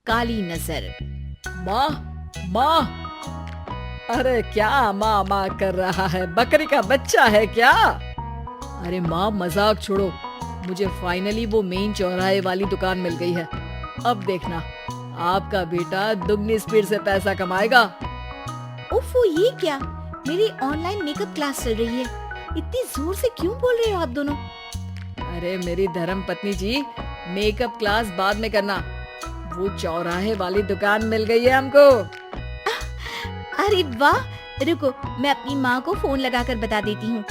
काली नजर। माँ, माँ, अरे क्या माँ माँ कर रहा है? बकरी का बच्चा है क्या? अरे माँ, मजाक छोड़ो। मुझे फाइनली वो मेन चौराहे वाली दुकान मिल गई है। अब देखना, आपका बेटा दुगनी स्पीड से पैसा कमाएगा। उफ़ो, ये क्या? मेरी ऑनलाइन मेकअप क्लास चल रही है। इतनी जोर से क्यों बोल रहे हो आप दोनों? अरे मेरी धर्म पत्नी जी, मेकअप क्लास बाद में करना। वो चौराहे वाली दुकान मिल गई है हमको। अरे वाह! रुको, मैं अपनी माँ को फोन लगाकर बता देती हूँ।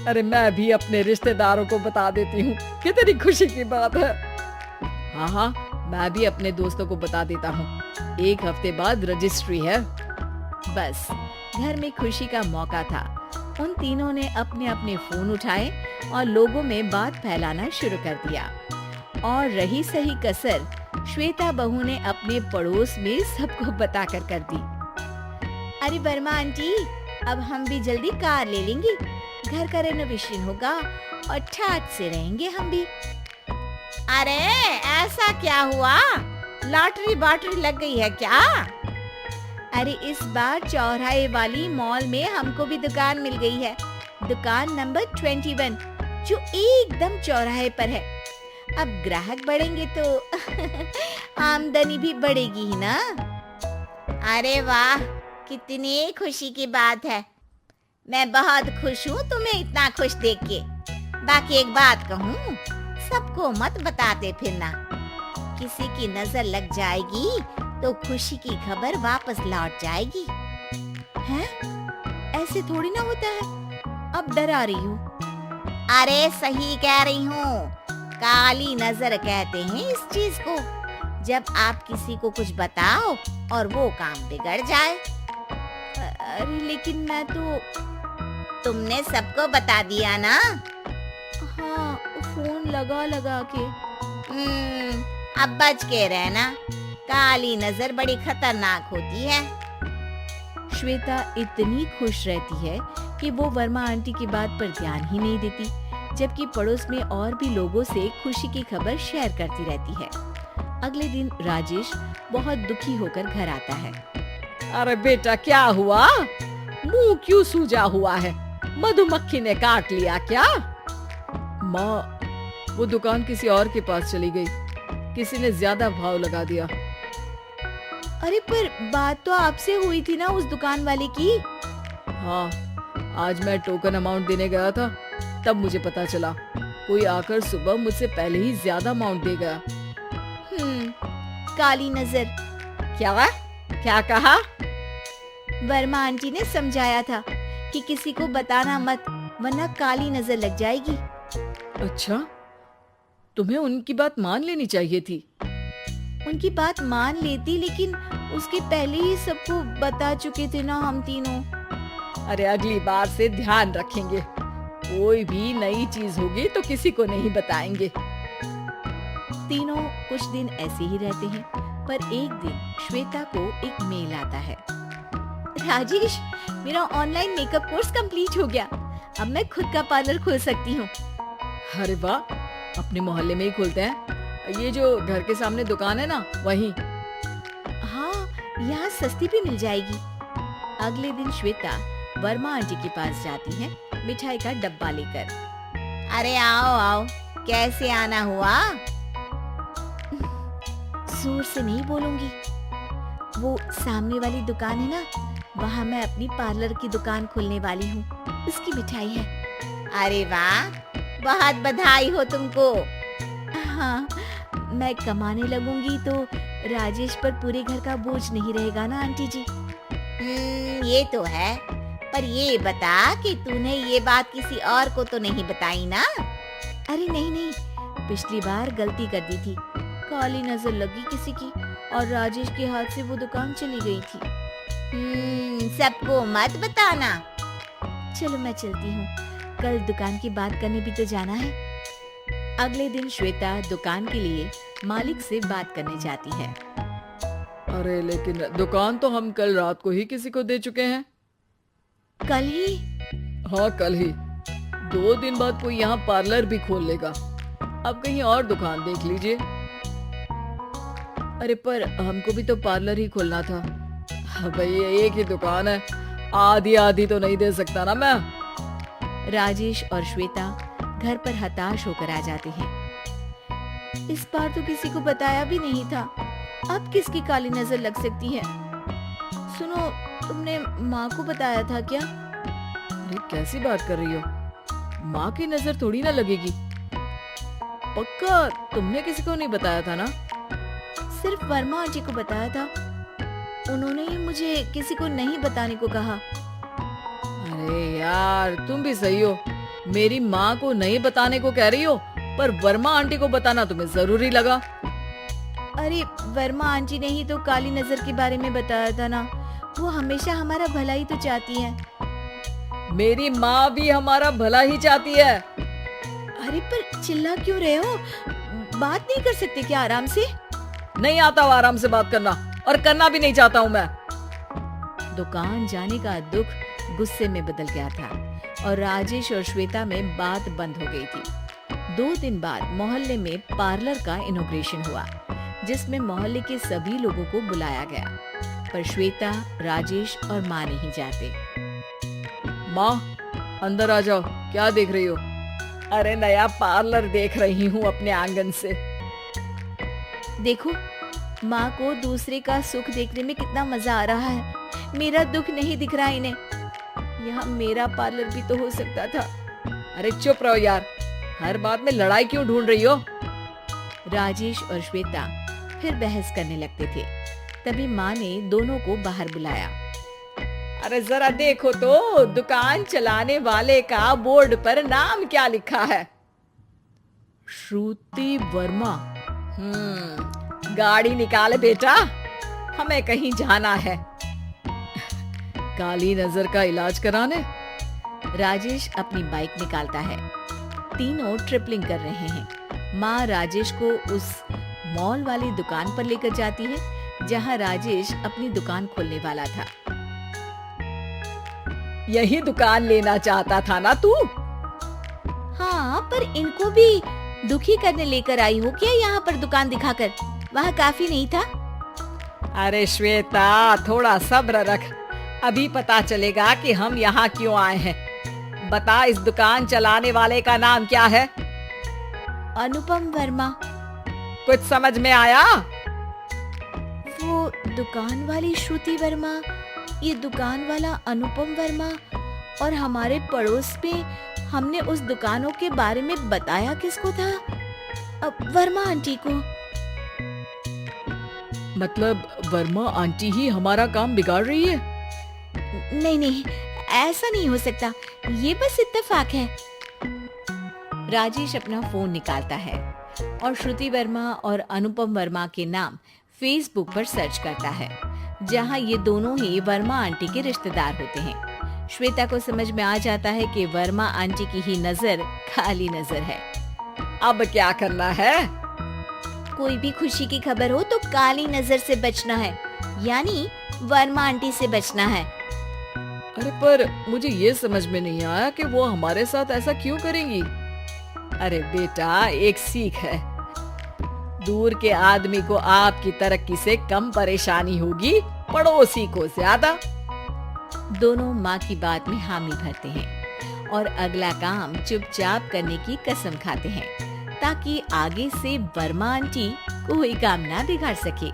अरे मैं भी अपने रिश्तेदारों को बता देती हूँ। कितनी खुशी की बात है। हाँ हाँ, मैं भी अपने दोस्तों को बता देता हूँ। 1 हफ्ते बाद रजिस्ट्री है। बस, घर में खुशी का मौका था। उन तीनों ने अपने अपने फोन उठाए और लोगों में बात फैलाना शुरू कर दिया। और रही सही कसर श्वेता बहू ने अपने पड़ोस में सबको बताकर कर दी। अरे वर्मा आंटी, अब हम भी जल्दी कार ले लेंगे। घर का रेनोवेशन होगा और ठाट से रहेंगे हम भी। अरे ऐसा क्या हुआ? लॉटरी बाटरी लग गई है क्या? अरे इस बार चौराहे वाली मॉल में हमको भी दुकान मिल गई है। दुकान नंबर 21, जो एकदम चौराहे पर है। अब ग्राहक बढ़ेंगे तो आमदनी भी बढ़ेगी ही ना। अरे वाह, कितनी खुशी की बात है। मैं बहुत खुश हूँ तुम्हें इतना खुश देख के। बाकी एक बात कहूँ, सबको मत बताते फिरना। किसी की नजर लग जाएगी तो खुशी की खबर वापस लौट जाएगी। हैं? ऐसे थोड़ी ना होता है। अब डरा रही हूँ। अरे सही कह रही हूँ। काली नजर कहते हैं इस चीज को, जब आप किसी को कुछ बताओ और वो काम बिगड़ जाए। अरे लेकिन मैं तो... तुमने सबको बता दिया ना? हाँ, फोन लगा लगा के। अब बच के रहना। काली नजर बड़ी खतरनाक होती है। श्वेता इतनी खुश रहती है कि वो वर्मा आंटी की बात पर ध्यान ही नहीं देती, जबकि पड़ोस में और भी लोगों से खुशी की खबर शेयर करती रहती है। अगले दिन राजेश बहुत दुखी होकर घर आता है। अरे बेटा, क्या हुआ? मुंह क्यों सूजा हुआ है? मधुमक्खी ने काट लिया क्या? माँ, वो दुकान किसी और के पास चली गई। किसी ने ज्यादा भाव लगा दिया। अरे पर बात तो आपसे हुई थी ना उस दुकान वाले की। हाँ, आज मैं टोकन अमाउंट देने गया था, तब मुझे पता चला। कोई आकर सुबह मुझसे पहले ही ज्यादा अमाउंट दे गया। काली नजर। क्या कहा? वर्मा आंटी ने समझाया था कि किसी को बताना मत, वरना काली नजर लग जाएगी। अच्छा, तुम्हें उनकी बात मान लेनी चाहिए थी। उनकी बात मान लेती, लेकिन उसके पहले ही सबको बता चुके थे ना हम तीनों। अरे अगली बार से ध्यान रखेंगे। कोई भी नई चीज होगी तो किसी को नहीं बताएंगे। तीनों कुछ दिन ऐसे ही रहते हैं, पर एक दिन श्वेता को एक मेल आता है। राजेश, मेरा ऑनलाइन मेकअप कोर्स कंप्लीट हो गया। अब मैं खुद का पार्लर खोल सकती हूँ। अरे वाह, अपने मोहल्ले में ही खोलते हैं। ये जो घर के सामने दुकान है ना, वहीं। हाँ, यहाँ सस्ती भी मिल जाएगी। अगले दिन श्वेता वर्मा आंटी के पास जाती है मिठाई का डब्बा लेकर। अरे आओ आओ, कैसे आना हुआ? जोर से नहीं बोलूंगी। वो सामने वाली दुकान है ना, वहाँ मैं अपनी पार्लर की दुकान खोलने वाली हूँ। उसकी मिठाई है। अरे वाह, बहुत बधाई हो तुमको। हाँ, मैं कमाने लगूंगी तो राजेश पर पूरे घर का बोझ नहीं रहेगा ना आंटी जी। ये तो है, पर ये बता कि तूने ये बात किसी और को तो नहीं बताई ना? अरे नहीं नहीं, पिछली बार गलती कर दी थी। काली नजर लगी किसी की और राजेश के हाथ से वो दुकान चली गई थी। सबको मत बताना। चलो मैं चलती हूँ, कल दुकान की बात करने भी तो जाना है। अगले दिन श्वेता दुकान के लिए मालिक से बात करने जाती है। अरे लेकिन दुकान तो हम कल रात को ही किसी को दे चुके हैं। कल ही? हाँ, कल ही। 2 दिन बाद कोई यहाँ पार्लर भी खोल लेगा। अब कहीं और दुकान देख लीजिए। अरे पर हमको भी तो पार्लर ही खोलना था। भैया एक ही दुकान है, आधी आधी तो नहीं दे सकता ना मैं। राजेश और श्वेता घर पर हताश होकर आ जाते हैं। इस बार तो किसी को बताया भी नहीं था, अब किसकी काली नजर लग सकती है। सुनो, तुमने माँ को बताया था क्या? अरे कैसी बात कर रही हो, माँ की नजर थोड़ी ना लगेगी। पक्का तुमने किसी को नहीं बताया था ना? सिर्फ वर्मा आंटी को बताया था, उन्होंने ही मुझे किसी को नहीं बताने को कहा। अरे यार तुम भी सही हो, मेरी माँ को नहीं बताने को कह रही हो, पर वर्मा आंटी को बताना तुम्हें जरूरी लगा। अरे वर्मा आंटी ने ही तो काली नजर के बारे में बताया था ना, वो हमेशा हमारा भला ही तो चाहती है। मेरी माँ भी हमारा भला ही चाहती है। अरे पर चिल्ला क्यों रहे हो, बात नहीं कर सकते क्या आराम से? नहीं आता वो आराम से बात करना, और करना भी नहीं चाहता हूँ मैं। दुकान जाने का दुख गुस्से में बदल गया था और राजेश और श्वेता में बात बंद हो गई थी। 2 दिन बाद मोहल्ले में पार्लर का इनॉग्रेशन हुआ, जिसमें मोहल्ले के सभी लोगों को बुलाया गया, पर श्वेता, राजेश और माँ नहीं जाते। माँ अंदर आ जाओ, क्या देख रही हो? अरे नया पार्लर देख रही हूँ अपने आंगन से। देखो, माँ को दूसरे का सुख देखने में कितना मजा आ रहा है, मेरा दुख नहीं दिख रहा इन्हें। यहाँ मेरा पार्लर भी तो हो सकता था। अरे चुप रहो यार, हर बात में लड़ाई क्यों ढूंढ रही हो? राजेश और श्वेता फिर बहस करने लगते थे। तभी माँ ने दोनों को बाहर बुलाया। अरे जरा देखो तो, दुकान चलाने वाले का बोर्ड पर नाम क्या लिखा है? श्रुति वर्मा। गाड़ी निकाले बेटा, हमें कहीं जाना है। काली नजर का इलाज कराने? राजेश अपनी बाइक निकालता है। तीनों ट्रिपलिंग कर रहे हैं। माँ राजेश को उस मॉल वाली दुकान पर लेकर जाती है जहाँ राजेश अपनी दुकान खोलने वाला था। यही दुकान लेना चाहता था ना तू? हाँ, पर इनको भी दुखी करने लेकर आई हो क्या यहाँ पर दुकान दिखाकर? वहाँ काफी नहीं था? अरे श्वेता थोड़ा सब्र रख, अभी पता चलेगा कि हम यहाँ क्यों आए हैं। बता, इस दुकान चलाने वाले का नाम क्या है? अनुपम वर्मा। कुछ समझ में आया? वो दुकान वाली श्रुति वर्मा, ये दुकान वाला अनुपम वर्मा, और हमारे पड़ोस में हमने उस दुकानों के बारे में बताया किसको था? अब वर्मा आंटी को। मतलब वर्मा आंटी ही हमारा काम बिगाड़ रही है? नहीं नहीं, ऐसा नहीं हो सकता, ये बस इत्तेफाक है। राजेश अपना फोन निकालता है और श्रुति वर्मा और अनुपम वर्मा के नाम फेसबुक पर सर्च करता है, जहां ये दोनों ही वर्मा आंटी के रिश्तेदार होते हैं। श्वेता को समझ में आ जाता है कि वर्मा आंटी की ही नजर काली नजर है। अब क्या करना है? कोई भी खुशी की खबर हो तो काली नजर से बचना है, यानी वर्मा आंटी से बचना है। अरे पर मुझे ये समझ में नहीं आया कि वो हमारे साथ ऐसा क्यों करेंगी। अरे बेटा, एक सीख है, दूर के आदमी को आपकी तरक्की से कम परेशानी होगी, पड़ोसी को ज्यादा। दोनों माँ की बात में हामी भरते हैं और अगला काम चुपचाप करने की कसम खाते हैं, ताकि आगे से वर्मा आंटी कोई काम ना बिगाड़ सके।